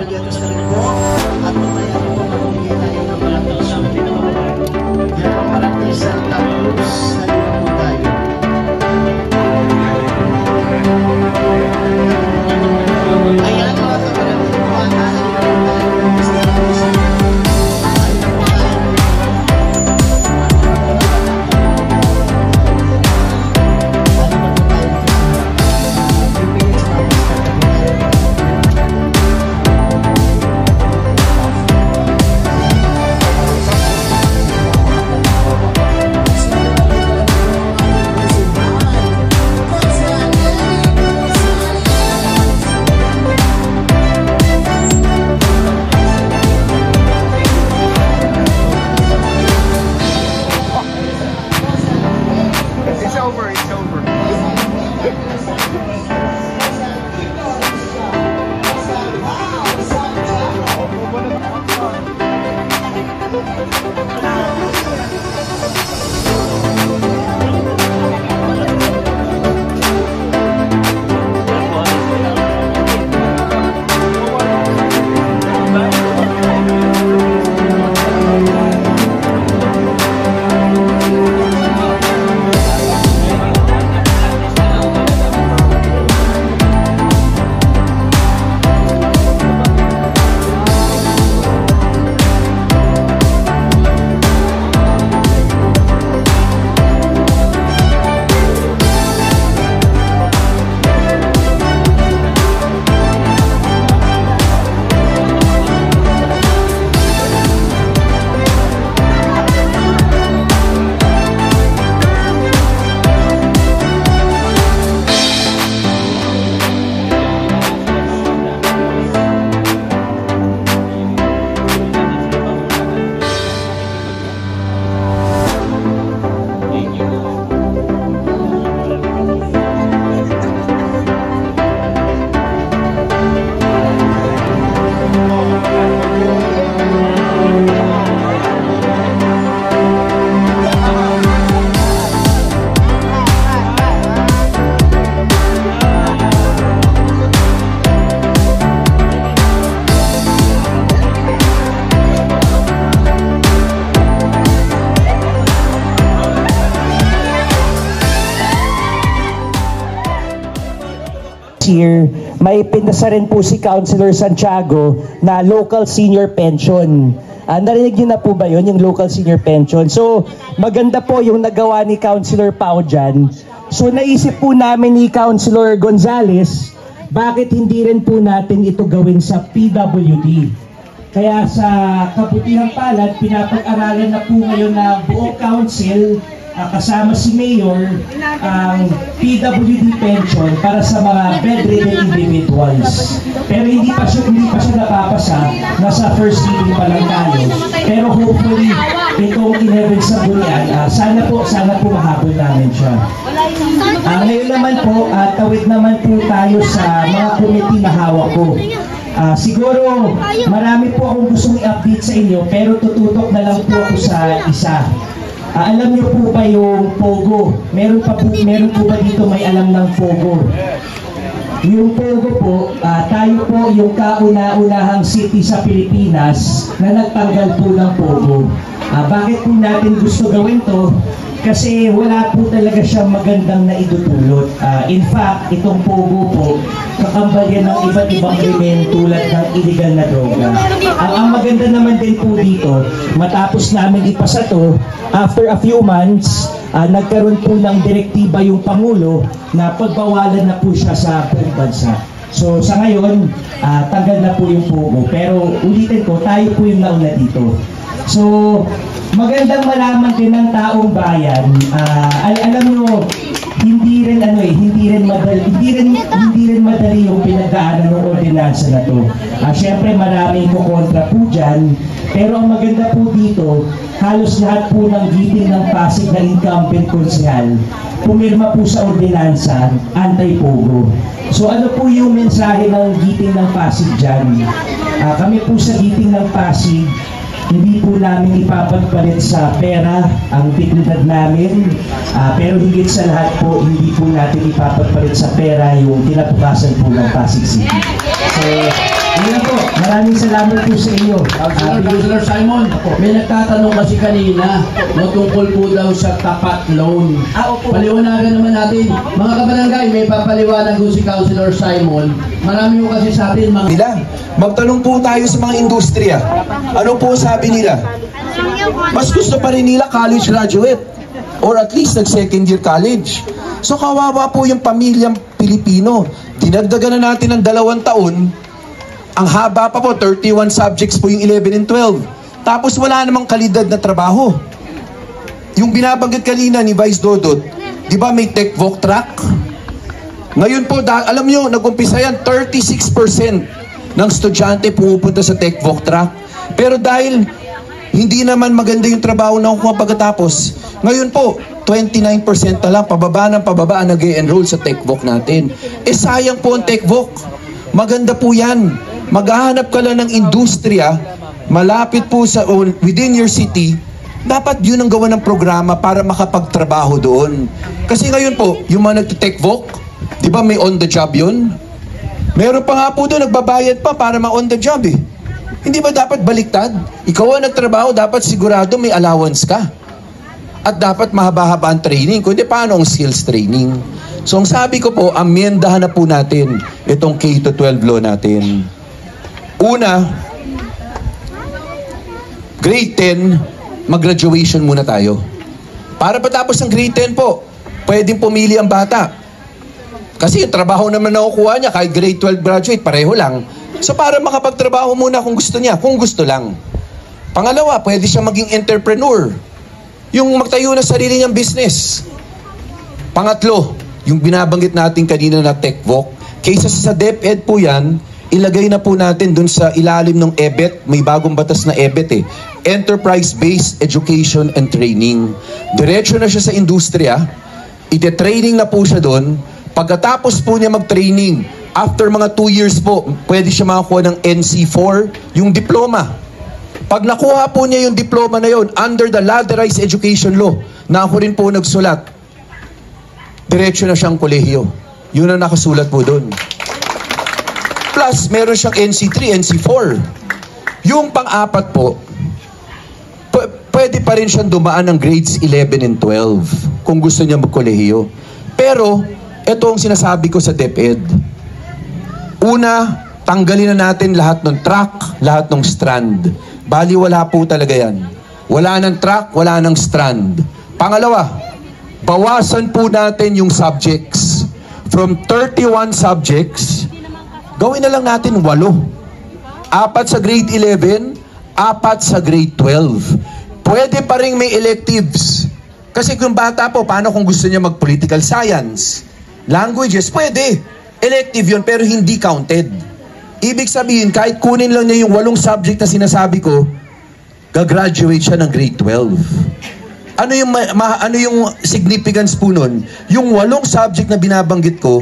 Pagyatos na rin po at mamaya po mamamigay tayo ng maraming sulit. Yan po maraming Santa Cruz na rin po tayo. Ayan mga kapatid po, ang nasa rin po tayo ng Santa Cruz. Year, may pinasa rin po si Councilor Santiago na local senior pension. Narinig niyo na po ba yun, yung local senior pension? So, maganda po yung nagawa ni Councilor Pao dyan. So, naisip po namin ni Councilor Gonzales, bakit hindi rin po natin ito gawin sa PWD? Kaya sa kabutihang palad, pinapag-aralan na po ngayon na buong council, kasama si Mayor, ang PWD pension para sa mga bedridden individuals. Pero hindi pa siya napapasa, nasa first reading pa lang tayo. Pero hopefully, itong 11 sa bulian, sana po mahabol namin siya. Ngayon naman po, tawid naman po tayo sa mga committee na hawak ko. Siguro, marami po akong gustong i-update sa inyo, pero tututok na lang po ako sa isa. Alam niyo po ba yung Pogo? Meron po ba dito may alam ng Pogo? Yung Pogo po, tayo po yung kauna-unahang city sa Pilipinas na nagtanggal po ng Pogo. Bakit po natin gusto gawin to? Kasi wala po talaga siyang magandang naidudulot. In fact, itong Pogo po, kakambal yan ng iba't ibang krimen tulad ng illegal na droga. Ang maganda naman din po dito, matapos namin ipasa to, after a few months, nagkaroon po ng direktiba yung Pangulo na pagbawalan na po siya sa buong bansa. So sa ngayon, tanggal na po yung Pogo. Pero ulitin ko, tayo po yung nauna dito. So, magandang malaman din ng taong bayan. Alam nyo, hindi rin madali yung pinagdaanan ng ordinansa na to. Siyempre maraming kukontra po dyan, pero ang maganda po dito, halos lahat po ng giting ng Pasig na incumbent konsehal pumirma po sa ordinansa anti-Pogo. So ano po yung mensahe ng giting ng Pasig dyan? Kami po sa giting ng Pasig, hindi po namin ipapagpalit sa pera ang dignidad namin, pero higit sa lahat po, hindi po natin ipapagpalit sa pera yung kinabukasan po ng Pasig City. So, yun po. Maraming salamat po sa iyo. Councilor Simon, may nagtatanong kasi kanina tungkol po daw sa tapat loan. Opo. Paliwanagan naman natin. Mga kabarangay, may papaliwanag po si Councilor Simon. Marami po kasi sa atin mga... nila. Magtanong po tayo sa mga industriya. Ano po sabi nila? Mas gusto pa rin nila college graduate or at least nag-second year college. So kawawa po yung pamilyang Pilipino. Dinagdagan na natin ng 2 taon. Ang haba pa po, 31 subjects po yung 11 and 12. Tapos wala namang kalidad na trabaho. Yung binabanggit kanina ni Vice Dodot, di ba may tech-voc track? Ngayon po, alam nyo, nag-umpisa yan, 36% ng estudyante pumupunta sa tech-voc track. Pero dahil hindi naman maganda yung trabaho na kukuha pagkatapos, ngayon po, 29% na lang, pababa ang nag-e-enroll sa tech-voc natin. Sayang po ang tech-voc. Maganda po yan. Maghahanap ka lang ng industriya, malapit po sa, within your city, dapat yun ang gawa ng programa para makapagtrabaho doon. Kasi ngayon po, yung mga nagtitech-voc, di ba may on the job yun? Meron pa nga po doon, nagbabayad pa para ma-on the job eh. Hindi ba dapat baliktad? Ikaw ang nagtrabaho, dapat sigurado may allowance ka. At dapat mahaba-haba ang training. Kundi paano ang skills training? So ang sabi ko po, amyendahan na po natin itong K-12 law natin. Una, grade 10, mag-graduation muna tayo. Para patapos ng grade 10 po, pwedeng pumili ang bata. Kasi yung trabaho naman nakukuha niya, kahit grade 12 graduate, pareho lang. So para makapagtrabaho muna kung gusto niya, kung gusto lang. Pangalawa, pwede siya maging entrepreneur. Yung magtayo na sarili niyang business. Pangatlo, yung binabanggit natin kanina na tech-voc, kaysa sa DepEd po yan, ilagay na po natin dun sa ilalim ng EBET, may bagong batas na EBET eh, Enterprise-Based Education and Training. Diretso na siya sa industriya, ite-training na po siya dun, pagkatapos po niya mag-training, after mga 2 years po, pwede siya makakuha ng NC4, yung diploma. Pag nakuha po niya yung diploma na yun, under the Ladderized Education Law, na ako rin po nagsulat, diretso na siyang kolehiyo. Yun ang nakasulat po dun. Plus, meron siyang NC3, NC4. Yung pang-apat po, pwede pa rin siyang dumaan ng grades 11 and 12 kung gusto niya magkolehiyo. Pero, ito ang sinasabi ko sa DepEd. Una, tanggalin na natin lahat ng track, lahat ng strand. Bali, wala po talaga yan. Wala ng track, wala ng strand. Pangalawa, bawasan po natin yung subjects. From 31 subjects, gawin na lang natin 8. 4 sa grade 11, 4 sa grade 12. Pwede pa rin may electives. Kasi kung bata po, paano kung gusto niya mag-political science? Languages, pwede. Elective yun, pero hindi counted. Ibig sabihin, kahit kunin lang niya yung 8 subject na sinasabi ko, gagraduate siya ng grade 12. Ano yung significance po nun? Yung 8 subject na binabanggit ko,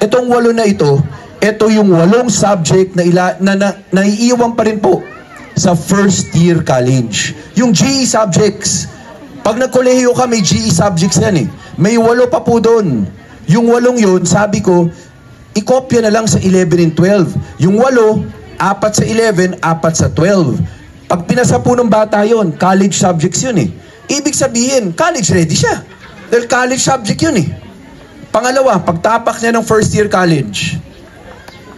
itong 8 na ito yung 8 subject na naiiwan pa rin po sa first year college. Yung GE subjects, pag nagkolehiyo ka, may GE subjects yan eh. May 8 pa po doon. Yung 8 yun, sabi ko, ikopya na lang sa 11 and 12. Yung 8, 4 sa 11, 4 sa 12. Pag pinasa po ng bata yun, college subjects yun eh. Ibig sabihin, college ready siya. Dahil college subject yun eh. Pangalawa, pagtapak niya ng first year college,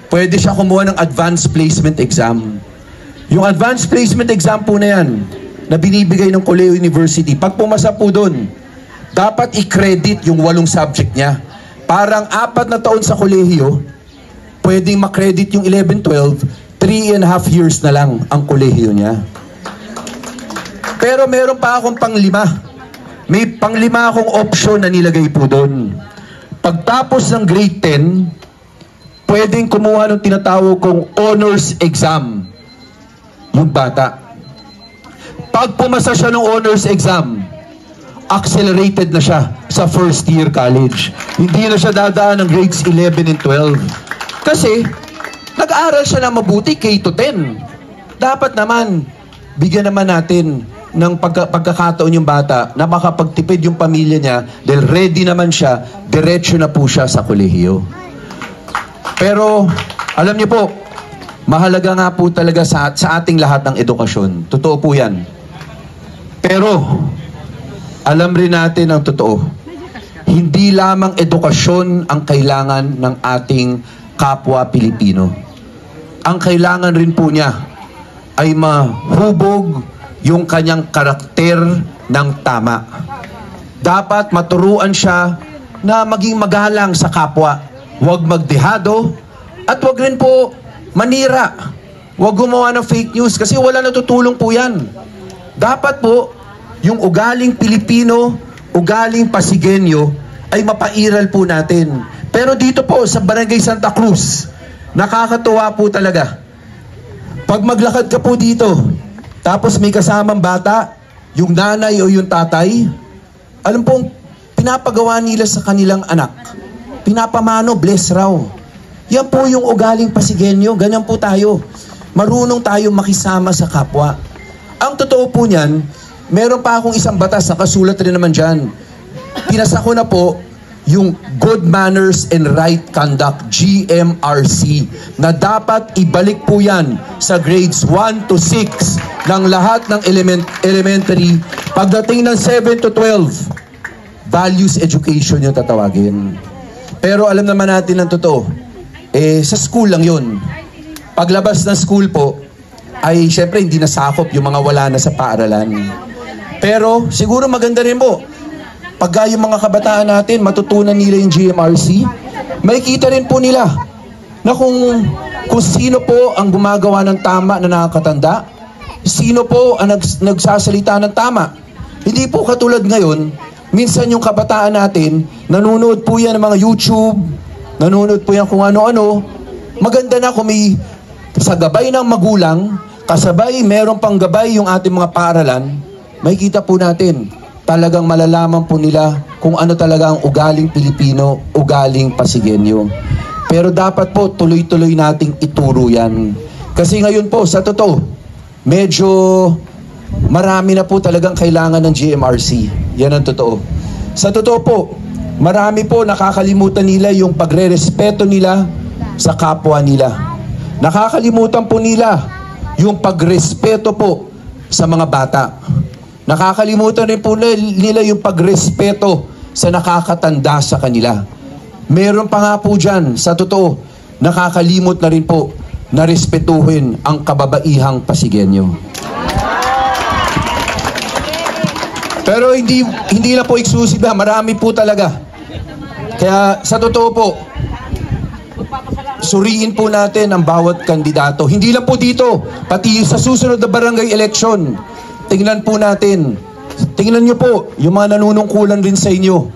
pwede siya kumuha ng advanced placement exam. Yung advanced placement exam po na yan, na binibigay ng Colegio University, pag pumasa po doon, dapat i-credit yung 8 subject niya. Parang 4 na taon sa kolehiyo, pwedeng makredit yung 11-12, 3.5 years na lang ang kolehiyo niya. Pero meron pa akong pang-5. May pang-5 akong option na nilagay po doon. Pagtapos ng grade 10, pwedeng kumuha ng tinatawag kong honors exam. Yung bata. Pag pumasa siya ng honors exam, accelerated na siya sa first year college. Hindi na siya dadaan ng grades 11 and 12. Kasi, nag-aaral siya na mabuti K-10. Dapat naman, bigyan naman natin ng pagkakataon yung bata na makapagtipid yung pamilya niya dahil ready naman siya, diretso na po siya sa kolehiyo. Pero, alam niyo po, mahalaga nga po talaga sa ating lahat ng edukasyon. Totoo po yan. Pero, alam rin natin ang totoo. Hindi lamang edukasyon ang kailangan ng ating kapwa Pilipino. Ang kailangan rin po niya ay mahubog yung kanyang karakter ng tama. Dapat maturuan siya na maging magalang sa kapwa. Huwag magdehado at huwag rin po manira. Huwag gumawa ng fake news kasi wala natutulong po yan. Dapat po yung ugaling Pilipino, ugaling Pasigenyo ay mapairal po natin. Pero dito po sa Barangay Santa Cruz, nakakatuwa po talaga. Pag maglakad ka po dito, tapos may kasamang bata, yung nanay o yung tatay, alam pong pinapagawa nila sa kanilang anak. Pinapamano, bless raw. Yan po yung ugaling Pasigenyo. Ganyan po tayo. Marunong tayo makisama sa kapwa. Ang totoo po niyan, meron pa akong isang batas, nakasulat rin naman dyan. Pinasa ko na po yung Good Manners and Right Conduct, GMRC, na dapat ibalik po yan sa grades 1 to 6 ng lahat ng elementary. Pagdating ng 7 to 12, values education yung tatawagin. Pero alam naman natin ang totoo, sa school lang yun. Paglabas ng school po, ay syempre hindi nasakop yung mga wala na sa paaralan. Pero siguro maganda rin po, pagka yung mga kabataan natin, matutunan nila yung GMRC, makikita rin po nila na kung sino po ang gumagawa ng tama na nakakatanda, sino po ang nagsasalita ng tama. Hindi po katulad ngayon, minsan yung kabataan natin, nanonood po yan ng mga YouTube, nanonood po yan kung ano-ano. Maganda na kung may sa gabay ng magulang, kasabay meron pang gabay yung ating mga paaralan, makikita po natin, talagang malalaman po nila kung ano talaga ang ugaling Pilipino, ugaling Pasigenyo. Pero dapat po tuloy-tuloy nating ituro yan. Kasi ngayon po, sa totoo, medyo marami na po talagang kailangan ng GMRC. Yan ang totoo. Sa totoo po, marami po nakakalimutan nila yung pagre-respeto nila sa kapwa nila. Nakakalimutan po nila yung pagrespeto po sa mga bata. Nakakalimutan rin po nila yung pagrespeto sa nakakatanda sa kanila. Meron pa nga po dyan, sa totoo, nakakalimot na rin po na respetuhin ang kababaihang Pasigenyo. Pero hindi na po exclusive, marami po talaga. Kaya sa totoo po, suriin po natin ang bawat kandidato. Hindi lang po dito, pati sa susunod na barangay election. Tingnan po natin. Tingnan nyo po, yung mga nanunungkulan rin sa inyo.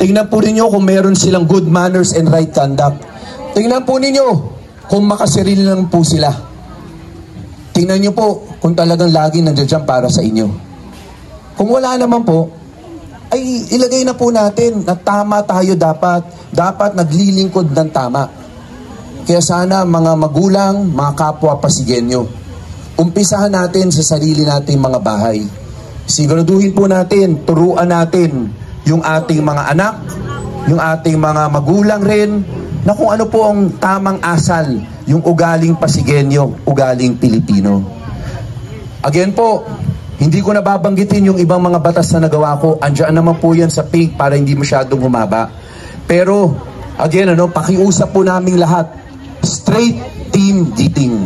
Tingnan po ninyo kung meron silang good manners and right conduct. Tingnan po ninyo kung makasarili lang po sila. Tingnan nyo po kung talagang lagi nandiyan para sa inyo. Kung wala naman po, ay ilagay na po natin na tama tayo dapat. Dapat naglilingkod ng tama. Kaya sana mga magulang, mga kapwa Pasigenyo, umpisahan natin sa sarili nating mga bahay. Siguraduhin po natin, turuan natin yung ating mga anak, yung ating mga magulang rin, na kung ano po ang tamang asal, yung ugaling Pasigenyo, ugaling Pilipino. Again po, hindi ko nababanggitin yung ibang mga batas na nagawa ko. Andiyan naman po yan sa pink para hindi masyadong humaba. Pero, again, pakiusap po naming lahat. Straight team dating.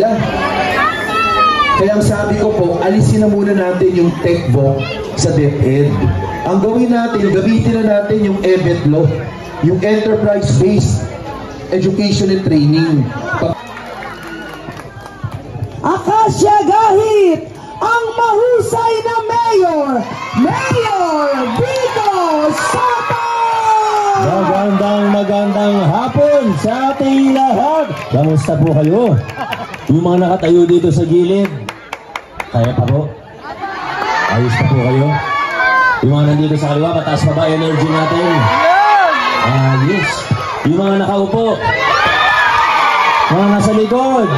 sila. Kaya ang sabi ko po, alisin na muna natin yung TechVoc sa DepEd. Ang gawin natin, gamitin na natin yung EBET law, yung Enterprise-Based Education and Training. Acacia Gahit, ang mahusay na mayor, Mayor Vico Soto! Magandang hapon sa ating lahat. Kamusta po kayo? Yung mga nakatayo dito sa gilid, kaya pa po? Ayos pa po kayo? Yung mga nandito sa kaliwa, pataas pa ba energy natin? Yes. Yung mga nakaupo, mga nasa likod,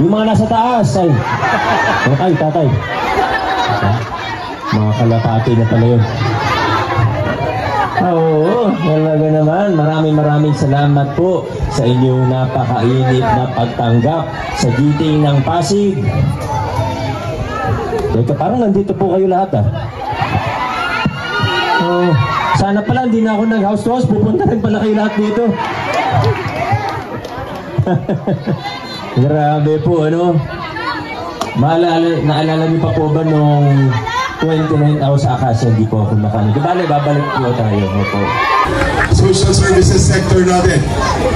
yung mga nasa taas, tatay. Mga kalapati na pala yun. Oo, talaga naman. Maraming salamat po sa inyong napakainit na pagtanggap sa giting ng Pasig. Ito, parang nandito po kayo lahat sana pala hindi na ako nag-house to house. Pupunta rin pala kayo lahat dito. Grabe po, ano? Naalala niyo pa po ba nung 29 hours sa Acacia, hindi po ako nakanig. Bale, babalik po tayo. Opo. Social services sector natin.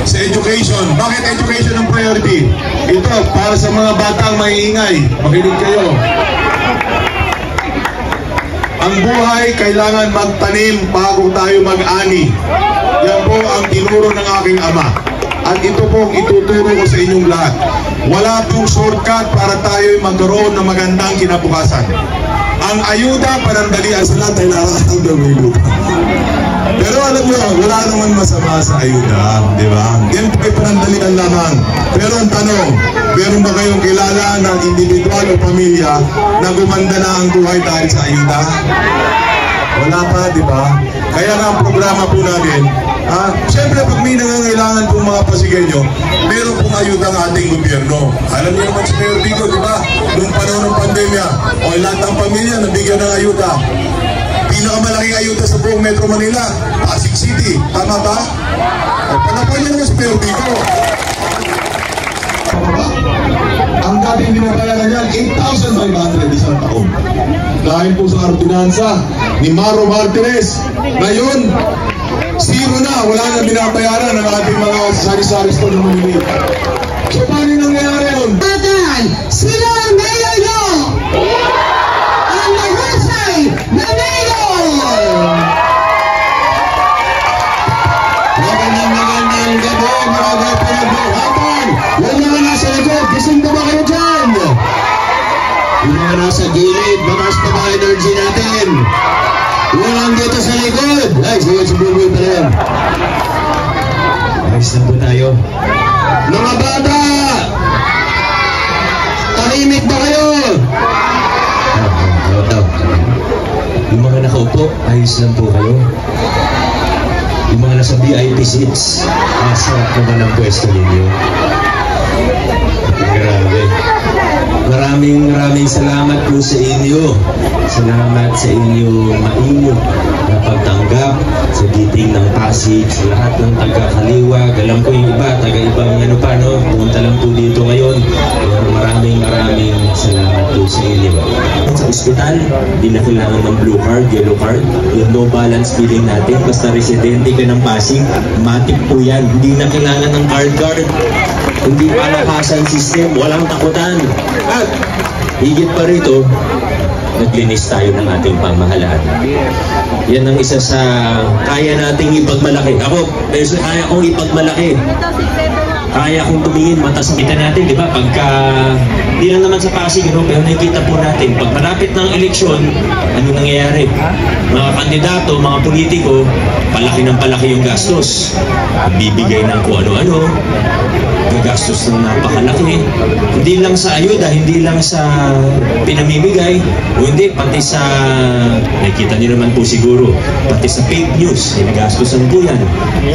Sa education, bakit education ang priority? Ito, para sa mga batang maiingay. Makinig kayo. Ang buhay, kailangan magtanim bago tayo mag-ani. Yan po ang tinuro ng aking ama. At ito po ang ituturo ko sa inyong lahat. Wala pong shortcut para tayo magkaroon ng magandang kinabukasan. Ang ayuda, panandalian sa lahat ay nakakatang gawin. Pero alam mo, wala naman masama sa ayuda, di ba? Yan po ay panandalian lamang. Pero ang tanong, meron ba kayong kilala ng individual o pamilya na gumanda na ang buhay dahil sa ayuda? Wala pa, di ba? Kaya nga ang programa po natin, siyempre pag may nangangailangan pong mga Pasigenyo, meron pong ayuda ang ating gobyerno. Alam niyo naman si Mayor Vico, di ba? Noong panahon ng pandemya, lahat ng pamilya nabigyan ng ayuda. Pinakamalaking ayuda sa buong Metro Manila, Pasig City. Tama ba? Palapan niyo naman si Mayor Vico. Ang dating binabayaran yan, 8,500 isang taon. Dahil po sa ordinansa ni Maro Martinez. Ngayon, zero na, wala na binabayaran ang ating mga sari-sari store na mamili. So, paano nangyayari yun? Sino ang mayor nyo? Ang mahusay na mayor! Magandang gabi, mga pinagbuhatan! Yung mga nasa likod, gising ba kayo dyan? Yung mga nasa gilid, mataas pa ba energy natin? Walang dito sa likod! Ay, sige, subuhin pa rin. Ayos na po tayo. Mga bata! Tahimik ba kayo? Yung mga nakaupo, ayos lang po kayo. Yung mga nasa VIP seats, masarap naman ang pwesto ninyo. Grabe. Maraming salamat po sa inyo. Salamat sa inyo mainit na pagtanggap sa giting ng Pasig, sa lahat ng taga-Kaliwag. Alam ko yung iba, taga-ibang pumunta lang po dito ngayon. Pero maraming salamat po sa inyo. Sa ospital, hindi na kailangan ng blue card, yellow card, yung no balance billing natin. Basta residente ka ng Pasig, matik po yan. Hindi na kailangan ng card. Hindi palakasan system, walang takutan. At higit pa rito, naglinis tayo ng ating pamahalaan. Yan ang isa sa kaya nating ipagmalaki. Ako, kaya kong ipagmalaki. Kaya kong tumingin mata sa kita natin, di ba? Pagka, di lang naman sa Pasig, pero nakikita po natin, pag malapit ng eleksyon, ano nangyayari? Mga kandidato, mga politiko, palaki ng palaki yung gastos. Bibigay ng kung ano-ano, gagastos ng napakalaki. Hindi lang sa ayuda, hindi lang sa pinamimigay, o hindi, pati sa, nakikita niyo naman po siguro, pati sa fake news, nagastosan po yan.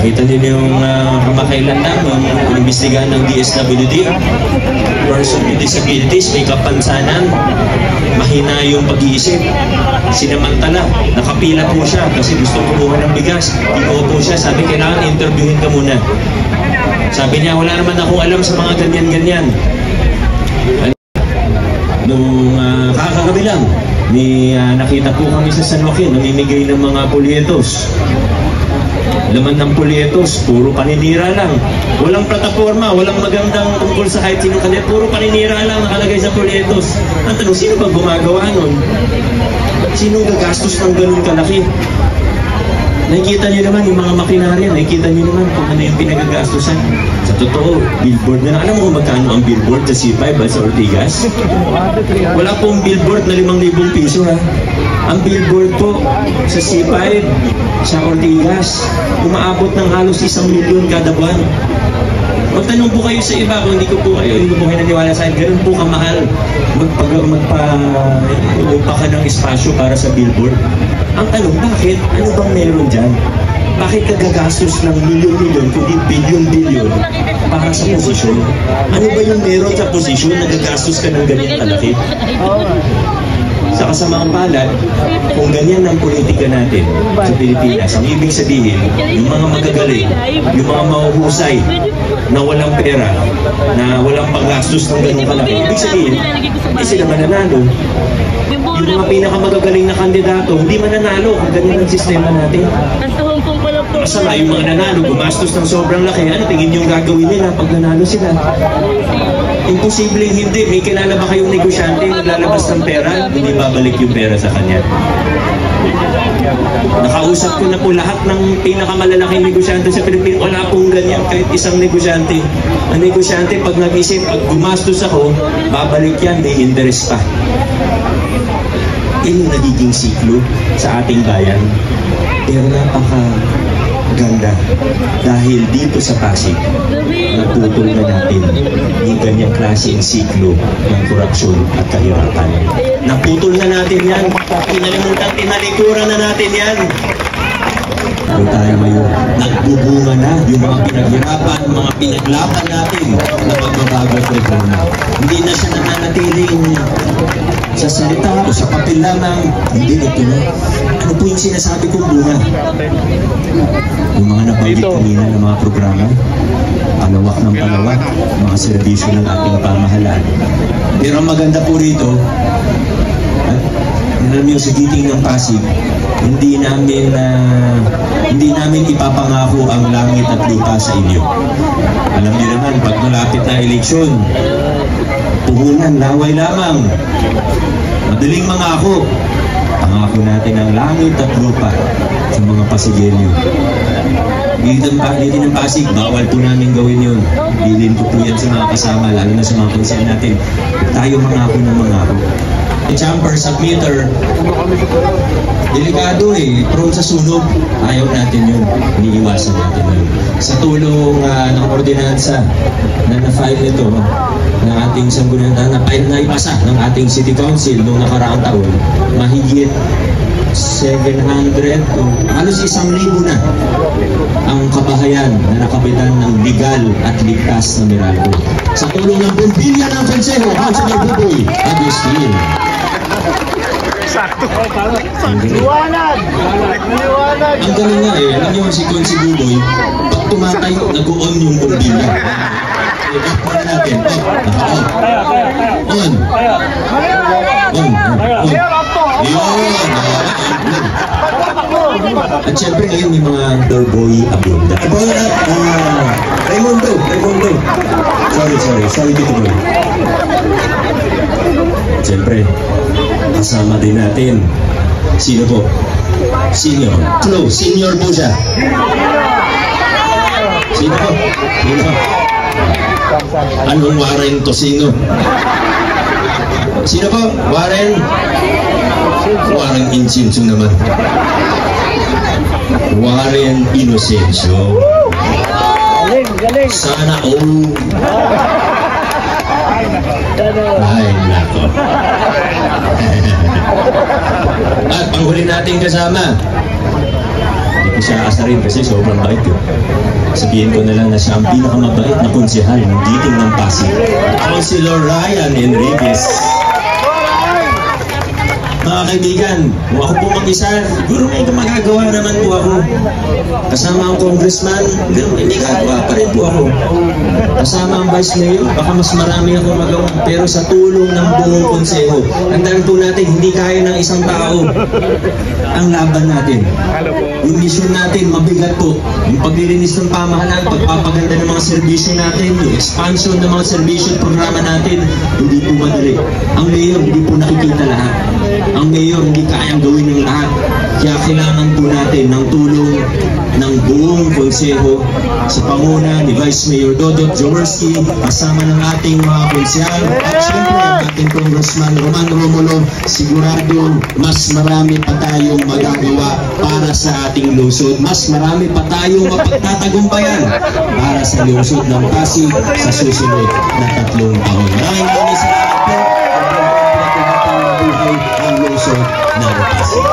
Nakita niyo yung kamakailan lang, yung inimbestigahan ng DSWD, person with disabilities, may kapansanan, mahina yung pag-iisip, sinamantala, nakapila po siya kasi gusto kumuha ng bigas, ikaw po siya, sabi kailangan interviewin ka muna. Sabi niya, wala naman akong alam sa mga ganyan-ganyan. Nung kakagabi lang, nakita po kami sa San Joaquin, namimigay ng mga polyetos. Laman ng polyetos, puro paninira lang. Walang plataforma, walang magandang tungkol sa kahit sinong kanila, puro paninira lang nakalagay sa polyetos. Ang tanong, sino ba gumagawa nun? Sino gagastos ng ganun kalaki? Nakikita niyo naman yung mga makinarya, nakikita niyo naman kung ano yung pinagagastusan. Sa totoo, billboard na lang. Alam mo kung magkano ang billboard sa C5 sa Ortigas? Wala pong billboard na 5,000 piso ha. Ang billboard po sa C5 sa Ortigas, umaabot ng halos 1 milyon kada buwan. Magtanong po kayo sa iba kung hindi po kayo naniwala sa akin, ganun po kamahal magpa ka ng espasyo para sa billboard. Ang tanong, bakit? Ano bang meron dyan? Bakit ka gagastos ng milyon-milyon kundi bilyon-bilyon para sa posisyon? Ano ba yung meron sa posisyon na gagastos ka ng ganyan kalaki? Sa kasamaang palad, kung ganyan ang politika natin sa Pilipinas, ang ibig sabihin, yung mga magagaling, yung mga mahuhusay na walang pera, na walang paggastos ng ganun kalaki, ibig sabihin, hindi sila mananalo. Yung mga pinakamagagaling na kandidato, hindi mananalo kung ganyan ang sistema natin. Masama yung mga nanalo, gumastos ng sobrang laki, ano tingin yung gagawin nila pag nanalo sila? Imposibleng hindi. May kilala ba kayong negosyante naglalabas ng pera, hindi babalik yung pera sa kanya? Nakausap ko na po lahat ng pinakamalalaking negosyante sa Pilipinas. Wala pong ganyan kahit isang negosyante. Ang negosyante, pag nag-isip, pag gumastos ako, babalik yan, may interest pa. Yung nagiging siklo sa ating bayan. Pero napakaganda dahil dito sa Pasig, naputol na natin yung ganyang klaseng siklo ng korupsyon at kahirapan. Naputol na natin yan. Kinalimutan, tinalikuran na natin yan. Kung tayo ngayon, nagbubunga na yung mga pinaghirapan, mga pinaglaban natin na magbabago at reforma. Hindi na siya nananatiling sa salita o sa papel lamang. Hindi, ito na. Ano po yung sinasabi kong bunga? Yung mga nabanggit kanina ng mga programa, palawak ng palawak, mga serbisyo ng ating pamahalaan. Pero ang maganda po rito, alam niyo, sa giting ng Pasig, hindi namin ipapangako ang langit at lupa sa inyo. Alam niyo naman, pag malapit na eleksyon, puhunan, laway lamang. Madaling mangako. Pangako natin ang langit at lupa sa mga Pasigenyo. Dito ng Pasig, bawal po namin gawin yun. Bilin ko po yan sa mga kasama, lalo na sa mga konsen natin. Tayo mangako ng mangako. Chamber, submitter, delikado prone sa sunog. Ayaw natin yun, iniiwasan natin yun. Sa tulong ng ordinansa na na-file nito ng ating sanggunian, na ipasa ng ating City Council noong nakaraang taon, mahigit 700 o halos 1,000 na ang kabahayan na nakapitan ng legal at ligtas na Meralco. Sa tulong ng Bumbilya ng Consejo, Councilor Buboy Agustin. Sakto. Liwanag! Liwanag! Ang galing nga alam niyo si Consi Buboy, pag tumatayo, nag-on yung Bumbilya. I-back natin. On. At syempre ngayon may mga Dorboy Abunda. Raimundo. Sorry Tito Boy. Syempre, kasama din natin. Sino po? Senior. Close. Senior po siya. Sino po? Anong Warren Tosino? Sino po? Warren Insinso naman. Warren Inocencio. Sana all. Ay, nako. At panghuli natin kasama. Hindi ko siya asarin kasi sobrang bait yun. Sabihin ko na lang na siya ang pinakamabait na konsehal ng giting ng Pasig. Councilor Ryan Enriquez. Mga kaibigan, kung ako po mag-isa, siguro may magagawa naman po ako. Kasama ang congressman, may magagawa pa rin po ako. Kasama ang vice mayor, baka mas marami ako magawa. Pero sa tulong ng buong konseho, tandaan po natin, hindi kaya ng isang tao ang laban natin. Yung mission natin, mabigat po. Yung paglilinis ng pamahalaan, pagpapaganda ng mga serbisyo natin, yung expansion ng mga serbisyo at programa natin, hindi po madali. Ang mayor, hindi po nakikita lahat. Ang mayor, hindi kayang gawin ng lahat. Kaya kailangan po natin ng tulong ng buong konseho sa panguna ni Vice Mayor Dodot Jaworski, kasama ng ating mga konsehal at syempre ang ating Congressman Roman Romulo. Sigurado mas marami pa tayong magagawa para sa ating lungsod. Mas marami pa tayong mapagtatagumpayan para sa lungsod ng Pasig sa susunod na 3 taon. Maraming salamat po. Buhay ang lungsod ng Pasig.